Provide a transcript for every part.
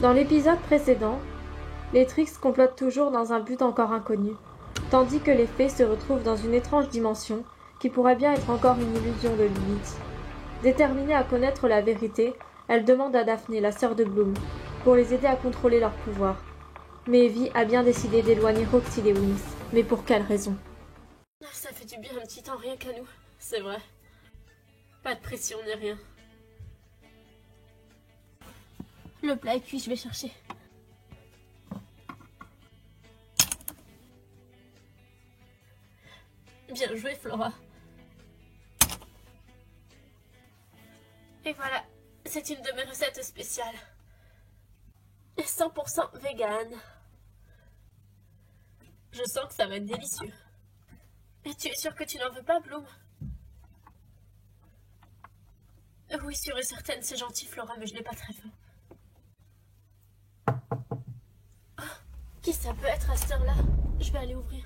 Dans l'épisode précédent, les Trix complotent toujours dans un but encore inconnu, tandis que les fées se retrouvent dans une étrange dimension qui pourrait bien être encore une illusion de Lilith. Déterminée à connaître la vérité, elle demande à Daphné, la sœur de Bloom, pour les aider à contrôler leur pouvoir. Mais Evie a bien décidé d'éloigner Roxy des Wings, mais pour quelle raison? Ça fait du bien un petit temps rien qu'à nous, c'est vrai. Pas de pression ni rien. Le plat est cuit, je vais chercher. Bien joué, Flora. Et voilà, c'est une de mes recettes spéciales. 100% vegan. Je sens que ça va être délicieux. Et tu es sûre que tu n'en veux pas, Bloom? Oui, sûre et certaine, c'est gentil, Flora, mais je n'ai pas très faim. Oh, qui ça peut être à cette heure-là? Je vais aller ouvrir.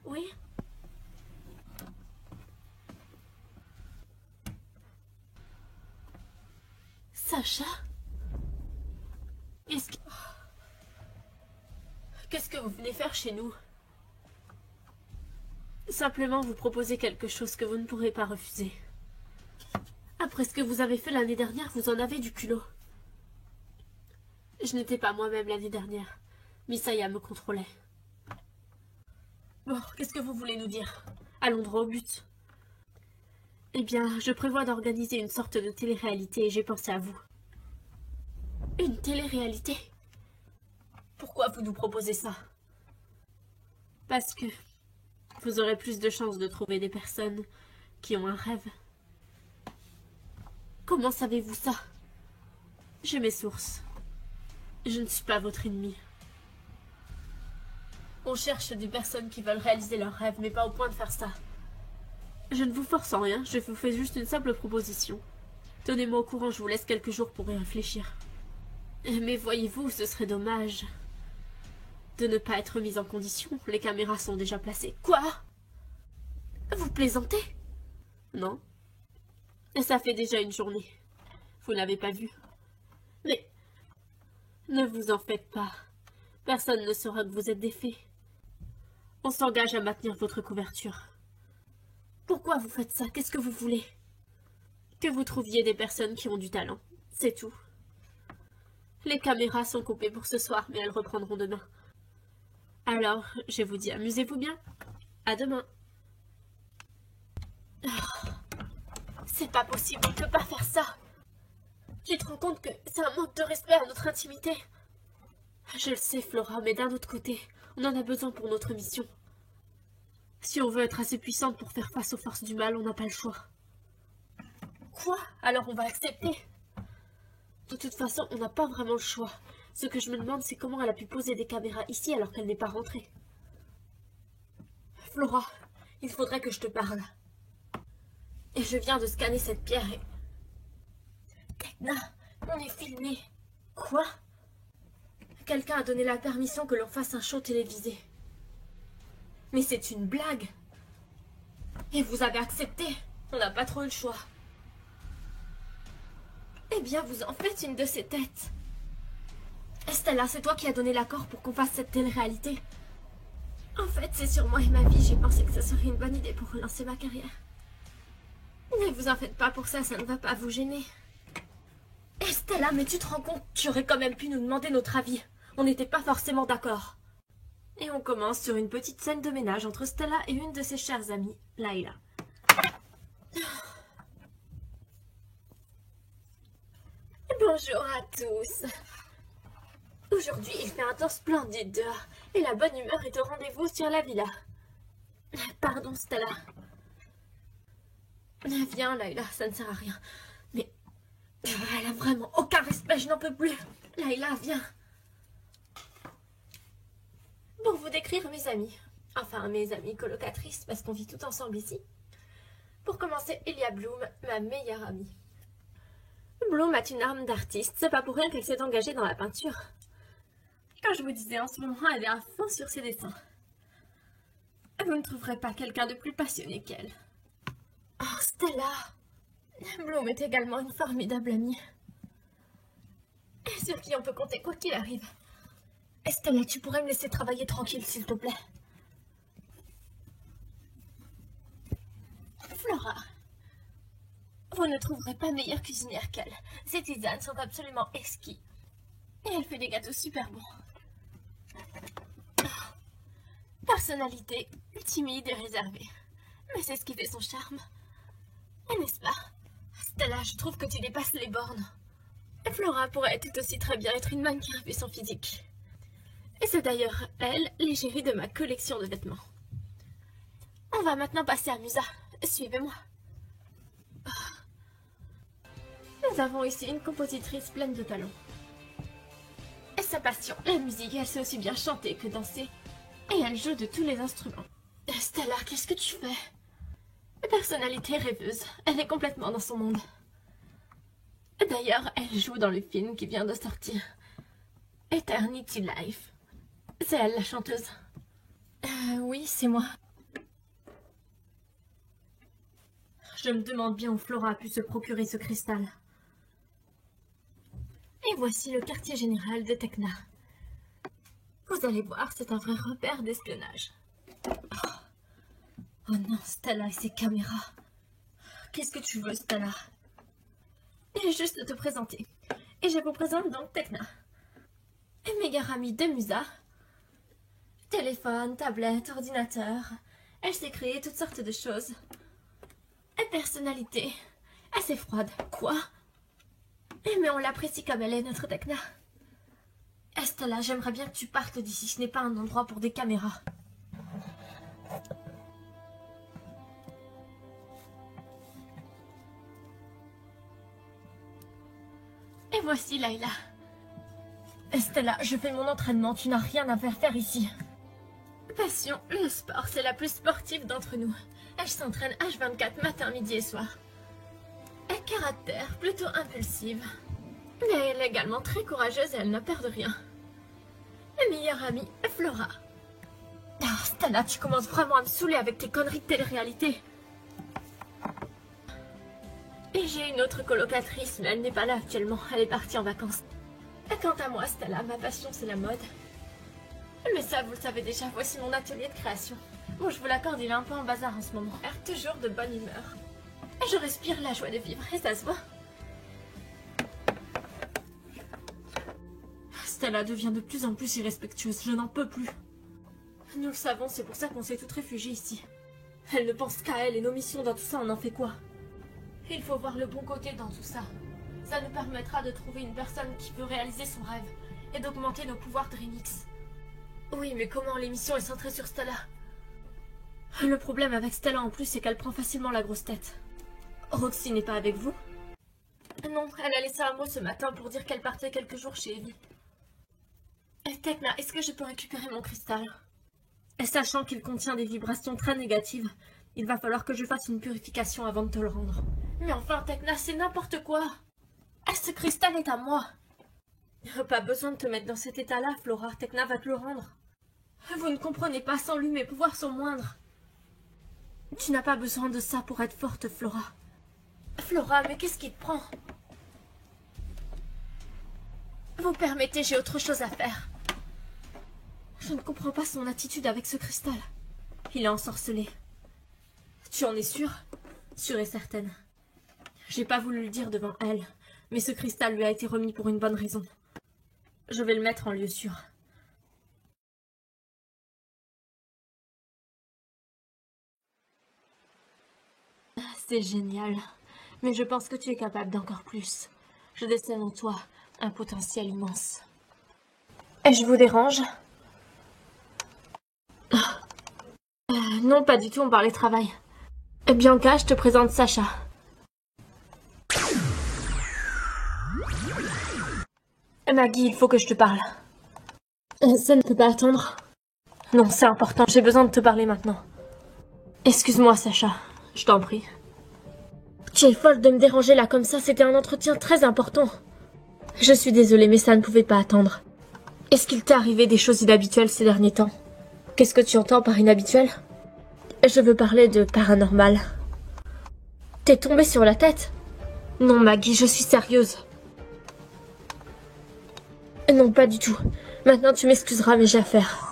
Oui? Sacha? Qu'est-ce que vous venez faire chez nous? Simplement vous proposer quelque chose que vous ne pourrez pas refuser. Après ce que vous avez fait l'année dernière, vous en avez du culot. Je n'étais pas moi-même l'année dernière. Misaya me contrôlait. Bon, qu'est-ce que vous voulez nous dire? Allons droit au but. Eh bien, je prévois d'organiser une sorte de télé-réalité et j'ai pensé à vous. Une télé-réalité? Pourquoi vous nous proposez ça? Parce que vous aurez plus de chances de trouver des personnes qui ont un rêve. Comment savez-vous ça? J'ai mes sources. Je ne suis pas votre ennemi. On cherche des personnes qui veulent réaliser leurs rêves, mais pas au point de faire ça. Je ne vous force en rien, je vous fais juste une simple proposition. Tenez-moi au courant, je vous laisse quelques jours pour y réfléchir. Mais voyez-vous, ce serait dommage de ne pas être mise en condition. Les caméras sont déjà placées. Quoi? Vous plaisantez? Non. Ça fait déjà une journée. Vous n'avez pas vu. Mais ne vous en faites pas. Personne ne saura que vous êtes des fées. On s'engage à maintenir votre couverture. Pourquoi vous faites ça? Qu'est-ce que vous voulez? Que vous trouviez des personnes qui ont du talent. C'est tout. Les caméras sont coupées pour ce soir, mais elles reprendront demain. Alors, je vous dis, amusez-vous bien. À demain. Oh, c'est pas possible, on ne peut pas faire ça. Tu te rends compte que c'est un manque de respect à notre intimité? Je le sais, Flora, mais d'un autre côté, on en a besoin pour notre mission. Si on veut être assez puissante pour faire face aux forces du mal, on n'a pas le choix. Quoi? Alors on va accepter? De toute façon, on n'a pas vraiment le choix. Ce que je me demande, c'est comment elle a pu poser des caméras ici alors qu'elle n'est pas rentrée. Flora, il faudrait que je te parle. Et je viens de scanner cette pierre et... Tekna, on est filmé. Quoi? Quelqu'un a donné la permission que l'on fasse un show télévisé. Mais c'est une blague. Et vous avez accepté. On n'a pas trop eu le choix. Eh bien, vous en faites une de ces têtes. Stella, c'est toi qui as donné l'accord pour qu'on fasse cette télé-réalité. En fait, c'est sur moi et ma vie, j'ai pensé que ce serait une bonne idée pour relancer ma carrière. Ne vous en faites pas pour ça, ça ne va pas vous gêner. Et Stella, mais tu te rends compte, tu aurais quand même pu nous demander notre avis. On n'était pas forcément d'accord. Et on commence sur une petite scène de ménage entre Stella et une de ses chères amies, Layla. Bonjour à tous. Aujourd'hui, il fait un temps splendide dehors et la bonne humeur est au rendez-vous sur la villa. Pardon, Stella. Viens, Layla, ça ne sert à rien. Mais elle a vraiment aucun respect, je n'en peux plus. Layla, viens. Pour vous décrire mes amis, enfin mes amies colocatrices, parce qu'on vit tout ensemble ici. Pour commencer, il y a Bloom, ma meilleure amie. Bloom a une âme d'artiste, c'est pas pour rien qu'elle s'est engagée dans la peinture. Quand je vous disais en ce moment, elle est à fond sur ses dessins. Vous ne trouverez pas quelqu'un de plus passionné qu'elle. Oh, Stella! Bloom est également une formidable amie. Sur qui on peut compter quoi qu'il arrive. Stella, tu pourrais me laisser travailler tranquille, s'il te plaît? Flora, vous ne trouverez pas meilleure cuisinière qu'elle. Ses tisanes sont absolument exquis. Et elle fait des gâteaux super bons. Personnalité timide et réservée. Mais c'est ce qui fait son charme. N'est-ce pas? Stella, je trouve que tu dépasses les bornes. Flora pourrait tout aussi très bien être une mannequin vu son physique. Et c'est d'ailleurs elle, l'égérie de ma collection de vêtements. On va maintenant passer à Musa. Suivez-moi. Nous avons ici une compositrice pleine de talent. Et sa passion, la musique, elle sait aussi bien chanter que danser. Et elle joue de tous les instruments. Stella, qu'est-ce que tu fais? Personnalité rêveuse, elle est complètement dans son monde. D'ailleurs, elle joue dans le film qui vient de sortir. Eternity Life. C'est elle, la chanteuse. Oui, c'est moi. Je me demande bien où Flora a pu se procurer ce cristal. Et voici le quartier général de Tecna. Vous allez voir, c'est un vrai repère d'espionnage. Oh non, Stella et ses caméras. Qu'est-ce que tu veux, Stella? Et juste te présenter. Et je vous présente donc Tecna. Meilleure amie de Musa. Téléphone, tablette, ordinateur. Elle s'est créée toutes sortes de choses. Personnalité assez froide. Quoi? Mais on l'apprécie comme elle est, notre Tecna. Stella, j'aimerais bien que tu partes d'ici. Ce n'est pas un endroit pour des caméras. Et voici Layla. Stella, je fais mon entraînement. Tu n'as rien à faire ici. Passion, le sport, c'est la plus sportive d'entre nous. Elle s'entraîne H24 matin, midi et soir. Et caractère, plutôt impulsive. Mais elle est également très courageuse et elle n'a peur de rien. Ma meilleure amie, Flora. Oh, Stella, tu commences vraiment à me saouler avec tes conneries de télé-réalité. Et j'ai une autre colocatrice, mais elle n'est pas là actuellement. Elle est partie en vacances. Et quant à moi, Stella, ma passion, c'est la mode. Mais ça, vous le savez déjà, voici mon atelier de création. Bon, je vous l'accorde, il est un peu en bazar en ce moment. Toujours de bonne humeur. Et je respire la joie de vivre, et ça se voit. Stella devient de plus en plus irrespectueuse, je n'en peux plus. Nous le savons, c'est pour ça qu'on s'est toutes réfugiées ici. Elle ne pense qu'à elle et nos missions dans tout ça, on en fait quoi? Il faut voir le bon côté dans tout ça. Ça nous permettra de trouver une personne qui veut réaliser son rêve et d'augmenter nos pouvoirs de remix. Oui, mais comment l'émission est centrée sur Stella? Le problème avec Stella en plus, c'est qu'elle prend facilement la grosse tête. Roxy n'est pas avec vous? Non, elle a laissé un mot ce matin pour dire qu'elle partait quelques jours chez Evie. Tecna, est-ce que je peux récupérer mon cristal? Sachant qu'il contient des vibrations très négatives, il va falloir que je fasse une purification avant de te le rendre. Mais enfin, Tecna, c'est n'importe quoi! Ce cristal est à moi! Pas besoin de te mettre dans cet état-là, Flora. Tecna va te le rendre. Vous ne comprenez pas, sans lui, mes pouvoirs sont moindres. Tu n'as pas besoin de ça pour être forte, Flora. Flora, mais qu'est-ce qui te prend? Vous permettez, j'ai autre chose à faire. Je ne comprends pas son attitude avec ce cristal. Il est ensorcelé. Tu en es sûre? Sûre et certaine. J'ai pas voulu le dire devant elle, Mais ce cristal lui a été remis pour une bonne raison. Je vais le mettre en lieu sûr. C'est génial. Mais je pense que tu es capable d'encore plus. Je décèle en toi un potentiel immense. Et je vous dérange? Non, pas du tout, on parlait travail. Bianca, je te présente Sacha. Maggie, il faut que je te parle. Ça ne peut pas attendre. Non, c'est important, j'ai besoin de te parler maintenant. Excuse-moi, Sacha, je t'en prie. Tu es folle de me déranger là comme ça, c'était un entretien très important. Je suis désolée, mais ça ne pouvait pas attendre. Est-ce qu'il t'est arrivé des choses inhabituelles ces derniers temps? Qu'est-ce que tu entends par inhabituel? Je veux parler de paranormal. T'es tombée sur la tête? Non, Maggie, je suis sérieuse. Non, pas du tout. Maintenant, tu m'excuseras, mais j'ai affaire.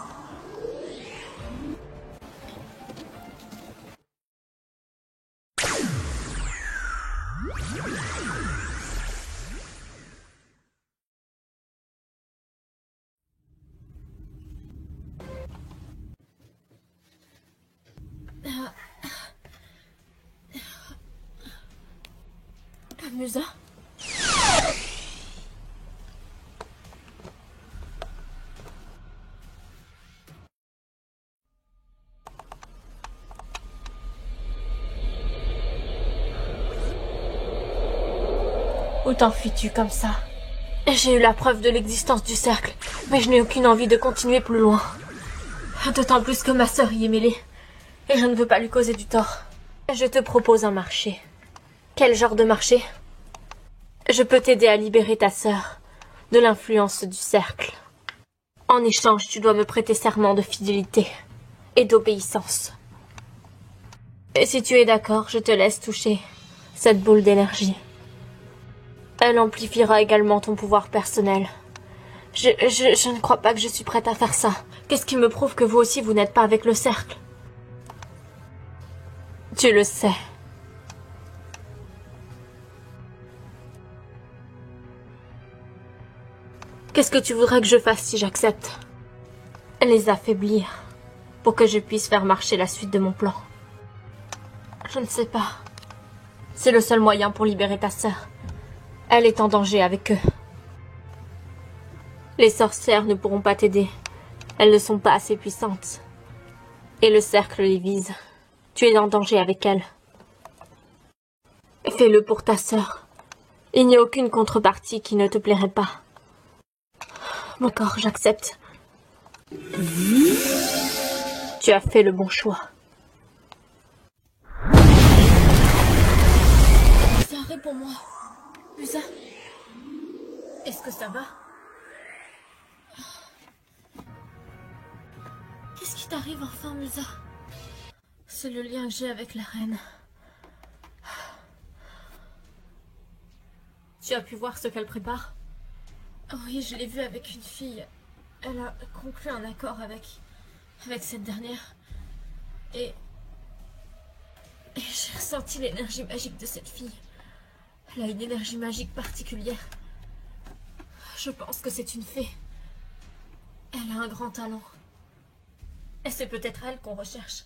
Musa? Où t'enfuis-tu comme ça? J'ai eu la preuve de l'existence du cercle, mais je n'ai aucune envie de continuer plus loin. D'autant plus que ma sœur y est mêlée, et je ne veux pas lui causer du tort. Je te propose un marché. Quel genre de marché? Je peux t'aider à libérer ta sœur de l'influence du cercle. En échange, tu dois me prêter serment de fidélité et d'obéissance. Et si tu es d'accord, je te laisse toucher cette boule d'énergie. Elle amplifiera également ton pouvoir personnel. Je ne crois pas que je suis prête à faire ça. Qu'est-ce qui me prouve que vous aussi vous n'êtes pas avec le cercle? Tu le sais. Qu'est-ce que tu voudrais que je fasse si j'accepte? Les affaiblir, pour que je puisse faire marcher la suite de mon plan. Je ne sais pas. C'est le seul moyen pour libérer ta sœur. Elle est en danger avec eux. Les sorcières ne pourront pas t'aider. Elles ne sont pas assez puissantes. Et le cercle les vise. Tu es en danger avec elles. Fais-le pour ta sœur. Il n'y a aucune contrepartie qui ne te plairait pas. D'accord, j'accepte. Tu as fait le bon choix. Musa, réponds-moi. Musa, est-ce que ça va? Qu'est-ce qui t'arrive enfin, Musa? C'est le lien que j'ai avec la reine. Tu as pu voir ce qu'elle prépare? Oui, je l'ai vue avec une fille. Elle a conclu un accord avec cette dernière. Et j'ai ressenti l'énergie magique de cette fille. Elle a une énergie magique particulière. Je pense que c'est une fée. Elle a un grand talent. Et c'est peut-être elle qu'on recherche.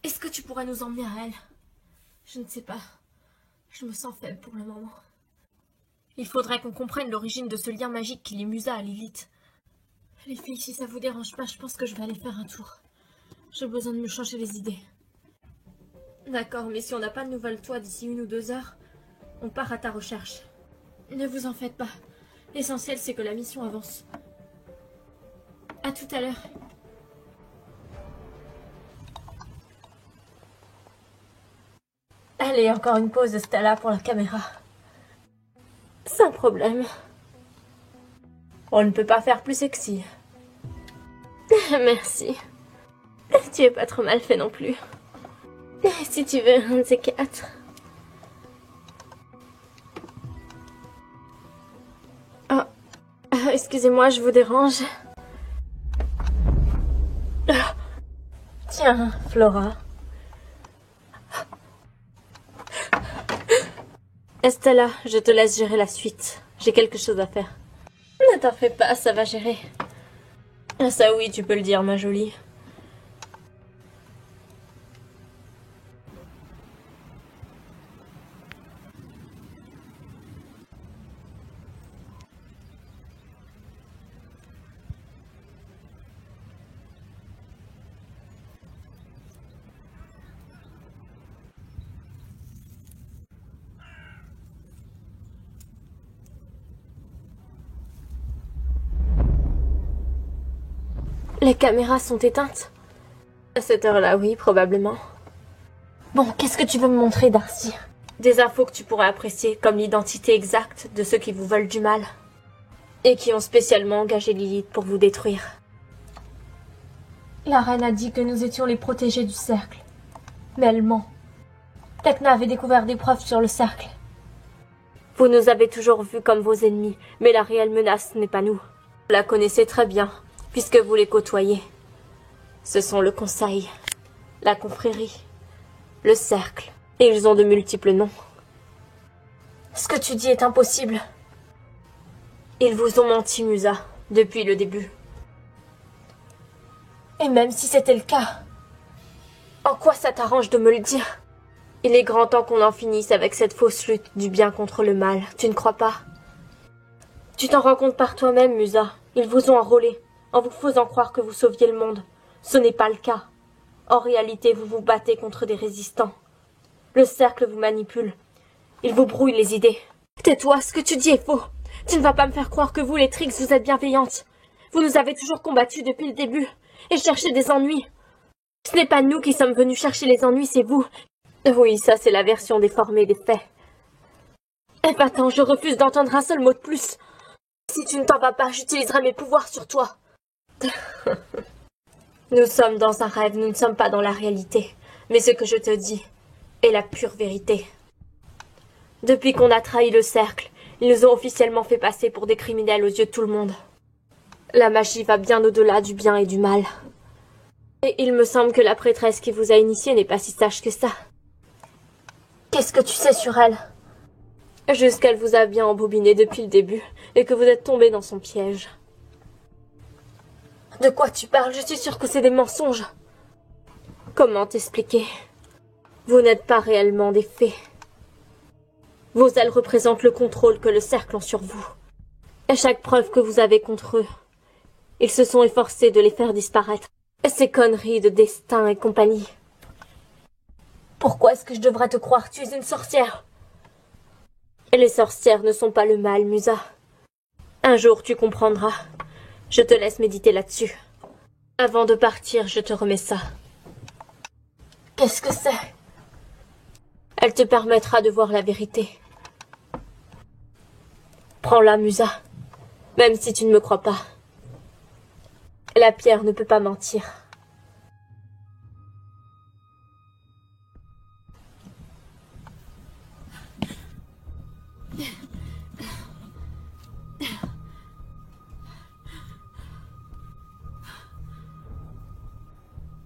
Est-ce que tu pourrais nous emmener à elle? Je ne sais pas. Je me sens faible pour le moment. Il faudrait qu'on comprenne l'origine de ce lien magique qui lie Musa à Lilith. Les filles, si ça vous dérange pas, je pense que je vais aller faire un tour. J'ai besoin de me changer les idées. D'accord, mais si on n'a pas de nouvelles de toi d'ici 1 ou 2 heures, on part à ta recherche. Ne vous en faites pas. L'essentiel, c'est que la mission avance. À tout à l'heure. Allez, encore une pause de Stella pour la caméra. Sans problème. On ne peut pas faire plus sexy. Merci. Tu es pas trop mal fait non plus. Si tu veux un de ces 4. Oh. Excusez-moi, je vous dérange. Tiens, Flora. Estella, je te laisse gérer la suite. J'ai quelque chose à faire. Ne t'en fais pas, ça va gérer. Ça oui, tu peux le dire, ma jolie. Les caméras sont éteintes? À cette heure-là, oui, probablement. Bon, qu'est-ce que tu veux me montrer, Darcy? Des infos que tu pourrais apprécier, comme l'identité exacte de ceux qui vous veulent du mal. Et qui ont spécialement engagé Lilith pour vous détruire. La reine a dit que nous étions les protégés du cercle. Mais elle ment. Tecna avait découvert des preuves sur le cercle. Vous nous avez toujours vus comme vos ennemis, mais la réelle menace n'est pas nous. Vous la connaissez très bien, puisque vous les côtoyez. Ce sont le Conseil, la confrérie, le cercle, et ils ont de multiples noms. Ce que tu dis est impossible. Ils vous ont menti, Musa, depuis le début. Et même si c'était le cas, en quoi ça t'arrange de me le dire? Il est grand temps qu'on en finisse avec cette fausse lutte du bien contre le mal, tu ne crois pas? Tu t'en rends compte par toi-même, Musa. Ils vous ont enrôlé, en vous faisant croire que vous sauviez le monde. Ce n'est pas le cas. En réalité, vous vous battez contre des résistants. Le cercle vous manipule. Il vous brouille les idées. Tais-toi, ce que tu dis est faux. Tu ne vas pas me faire croire que vous, les Trix, vous êtes bienveillantes. Vous nous avez toujours combattus depuis le début, et cherché des ennuis. Ce n'est pas nous qui sommes venus chercher les ennuis, c'est vous. Oui, ça c'est la version déformée des faits. Eh ben attends, je refuse d'entendre un seul mot de plus. Si tu ne t'en vas pas, j'utiliserai mes pouvoirs sur toi. Nous sommes dans un rêve, nous ne sommes pas dans la réalité. Mais ce que je te dis est la pure vérité. Depuis qu'on a trahi le cercle, ils nous ont officiellement fait passer pour des criminels aux yeux de tout le monde. La magie va bien au-delà du bien et du mal. Et il me semble que la prêtresse qui vous a initié n'est pas si sage que ça. Qu'est-ce que tu sais sur elle? Juste qu'elle vous a bien embobiné depuis le début, et que vous êtes tombé dans son piège. De quoi tu parles? Je suis sûre que c'est des mensonges. Comment t'expliquer? Vous n'êtes pas réellement des fées. Vos ailes représentent le contrôle que le cercle a sur vous. Et chaque preuve que vous avez contre eux, ils se sont efforcés de les faire disparaître. Ces conneries de destin et compagnie. Pourquoi est-ce que je devrais te croire? Tu es une sorcière. Et les sorcières ne sont pas le mal, Musa. Un jour, tu comprendras. Je te laisse méditer là-dessus. Avant de partir, je te remets ça. Qu'est-ce que c'est? Elle te permettra de voir la vérité. Prends-la, Musa. Même si tu ne me crois pas. La pierre ne peut pas mentir.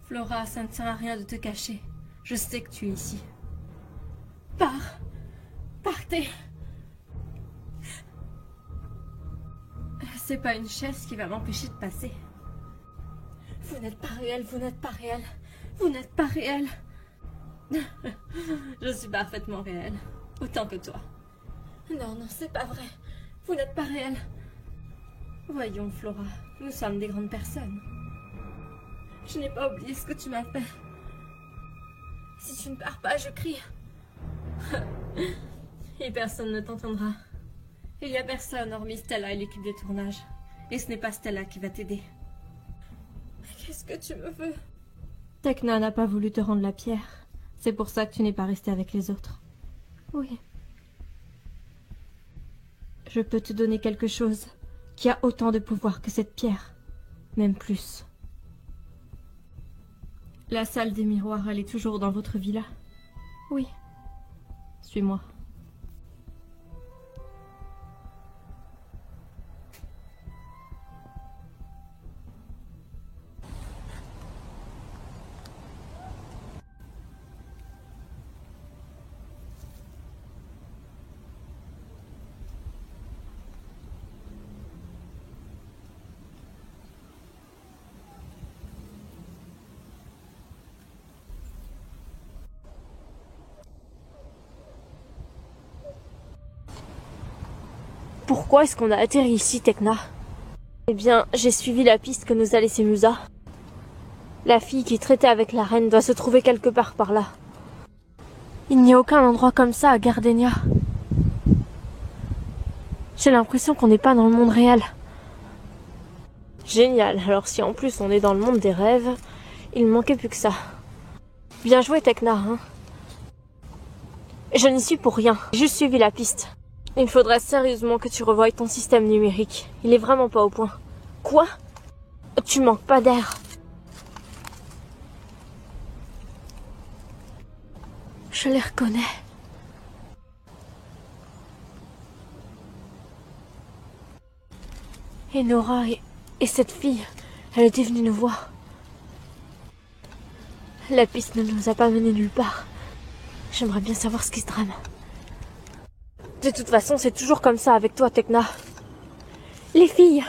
Flora, ça ne sert à rien de te cacher. Je sais que tu es ici. Partez. C'est pas une chaise qui va m'empêcher de passer. Vous n'êtes pas réel, vous n'êtes pas réel. Vous n'êtes pas réel. Je suis parfaitement réelle. Autant que toi. Non, c'est pas vrai. Vous n'êtes pas réel. Voyons, Flora, nous sommes des grandes personnes. Je n'ai pas oublié ce que tu m'as fait. Si tu ne pars pas, je crie. Et personne ne t'entendra. Il n'y a personne hormis Stella et l'équipe de tournage. Et ce n'est pas Stella qui va t'aider. Qu'est-ce que tu me veux? Tecna n'a pas voulu te rendre la pierre. C'est pour ça que tu n'es pas resté avec les autres. Oui. Je peux te donner quelque chose qui a autant de pouvoir que cette pierre. Même plus. La salle des miroirs, elle est toujours dans votre villa? Oui. Suis-moi. Pourquoi est-ce qu'on a atterri ici, Tecna? Eh bien, j'ai suivi la piste que nous a laissée Musa. La fille qui traitait avec la reine doit se trouver quelque part par là. Il n'y a aucun endroit comme ça à Gardenia. J'ai l'impression qu'on n'est pas dans le monde réel. Génial, alors si en plus on est dans le monde des rêves, il ne manquait plus que ça. Bien joué, Tecna, hein. Je n'y suis pour rien, j'ai juste suivi la piste. Il faudrait sérieusement que tu revoies ton système numérique. Il est vraiment pas au point. Quoi? Tu manques pas d'air. Je les reconnais. Et Nora et cette fille, elle était venue nous voir. La piste ne nous a pas menés nulle part. J'aimerais bien savoir ce qui se trame. De toute façon, c'est toujours comme ça avec toi, Tecna. Les filles.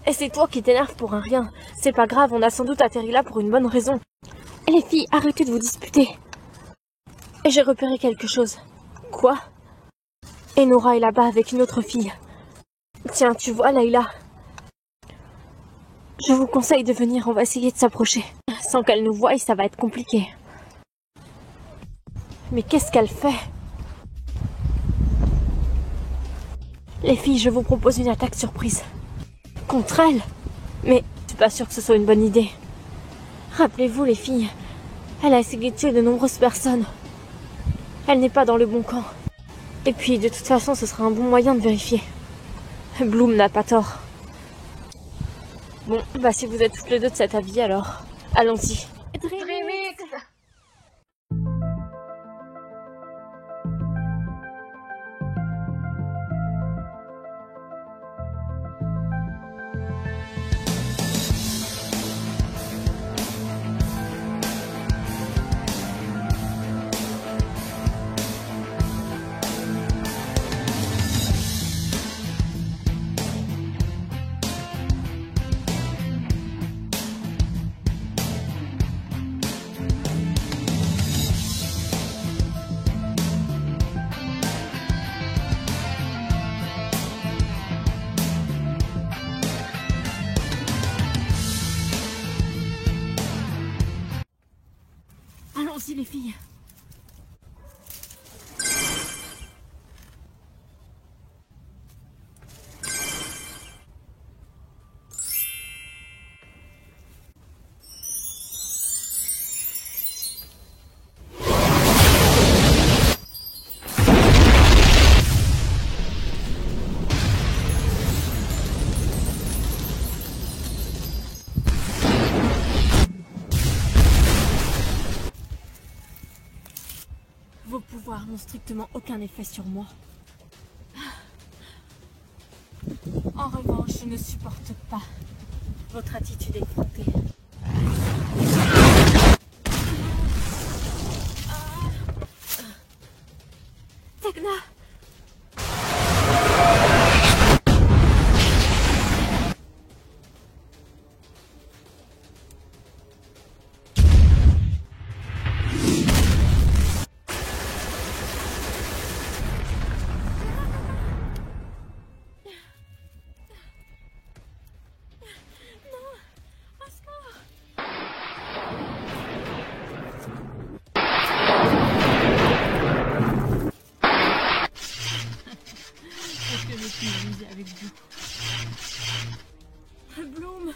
Et c'est toi qui t'énerves pour un rien. C'est pas grave, on a sans doute atterri là pour une bonne raison. Et les filles, arrêtez de vous disputer. Et j'ai repéré quelque chose. Quoi? Et Nora est là-bas avec une autre fille. Tiens, tu vois, Layla. Je vous conseille de venir, on va essayer de s'approcher. Sans qu'elle nous voie, ça va être compliqué. Mais qu'est-ce qu'elle fait? Les filles, je vous propose une attaque surprise. Contre elle? Mais je suis pas sûre que ce soit une bonne idée. Rappelez-vous, les filles, elle a essayé de tuer de nombreuses personnes. Elle n'est pas dans le bon camp. Et puis, de toute façon, ce sera un bon moyen de vérifier. Bloom n'a pas tort. Bon, bah si vous êtes toutes les deux de cet avis, alors allons-y. Dreamix. Allons-y, les filles. Vos pouvoirs n'ont strictement aucun effet sur moi. En revanche, je ne supporte pas votre attitude effrontée. Tecna! Avec vous. Bloom.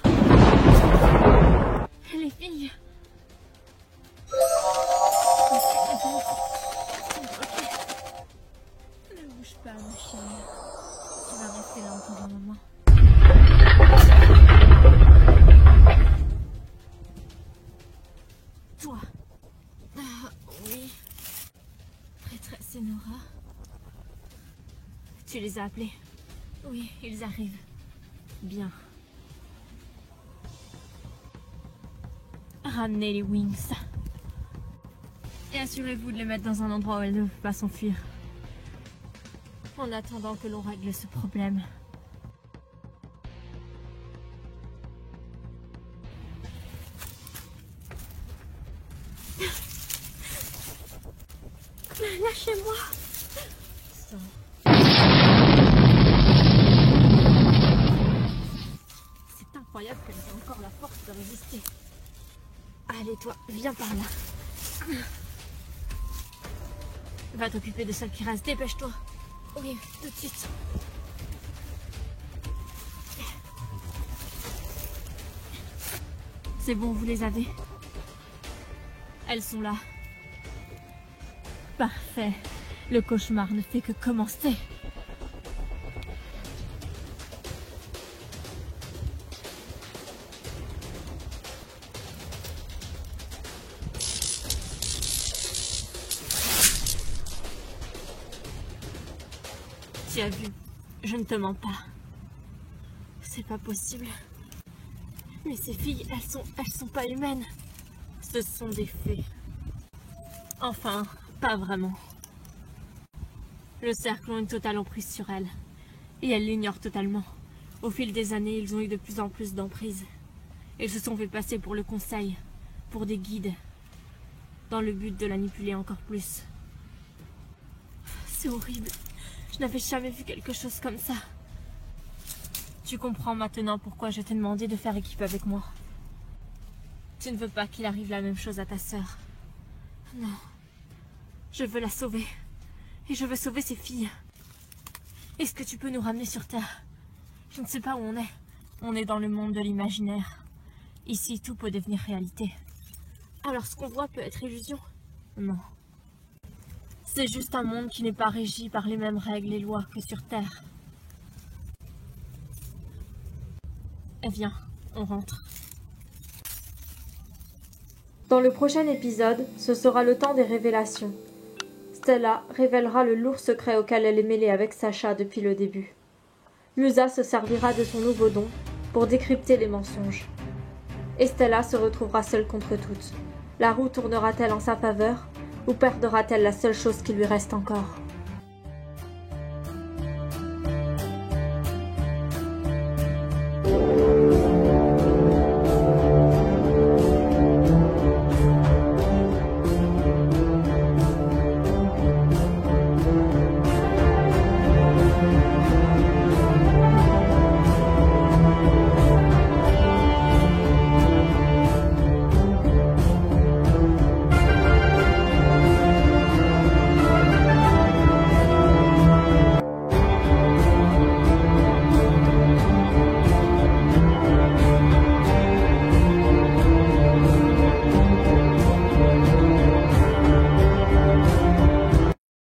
Les filles. Ne bouge pas, ma chérie. Tu vas rester là encore un moment. Toi. Oui. Prêtresse et Nora. Tu les as appelés? Oui, ils arrivent. Bien. Ramenez les Wings. Et assurez-vous de les mettre dans un endroit où elles ne peuvent pas s'enfuir. En attendant que l'on règle ce problème. Lâchez-moi. incroyable qu'elle ait encore la force de résister. Allez, toi, viens par là. Va t'occuper de celle qui reste, dépêche-toi. Oui, tout de suite. C'est bon, vous les avez. Elles sont là. Parfait. Le cauchemar ne fait que commencer. Tu as vu, je ne te mens pas. C'est pas possible. Mais ces filles, elles sont pas humaines. Ce sont des fées. Enfin, pas vraiment. Le cercle a une totale emprise sur elles. Et elles l'ignorent totalement. Au fil des années, ils ont eu de plus en plus d'emprise. Ils se sont fait passer pour le conseil, pour des guides, dans le but de la manipuler encore plus. C'est horrible. Je n'avais jamais vu quelque chose comme ça. Tu comprends maintenant pourquoi je t'ai demandé de faire équipe avec moi. Tu ne veux pas qu'il arrive la même chose à ta sœur. Non. Je veux la sauver. Et je veux sauver ses filles. Est-ce que tu peux nous ramener sur Terre? Je ne sais pas où on est. On est dans le monde de l'imaginaire. Ici, tout peut devenir réalité. Alors ce qu'on voit peut être illusion? Non. C'est juste un monde qui n'est pas régi par les mêmes règles et lois que sur Terre. Eh bien, on rentre. Dans le prochain épisode, ce sera le temps des révélations. Stella révélera le lourd secret auquel elle est mêlée avec Sacha depuis le début. Musa se servira de son nouveau don pour décrypter les mensonges. Et Stella se retrouvera seule contre toutes. La roue tournera-t-elle en sa faveur ou perdra-t-elle la seule chose qui lui reste encore ?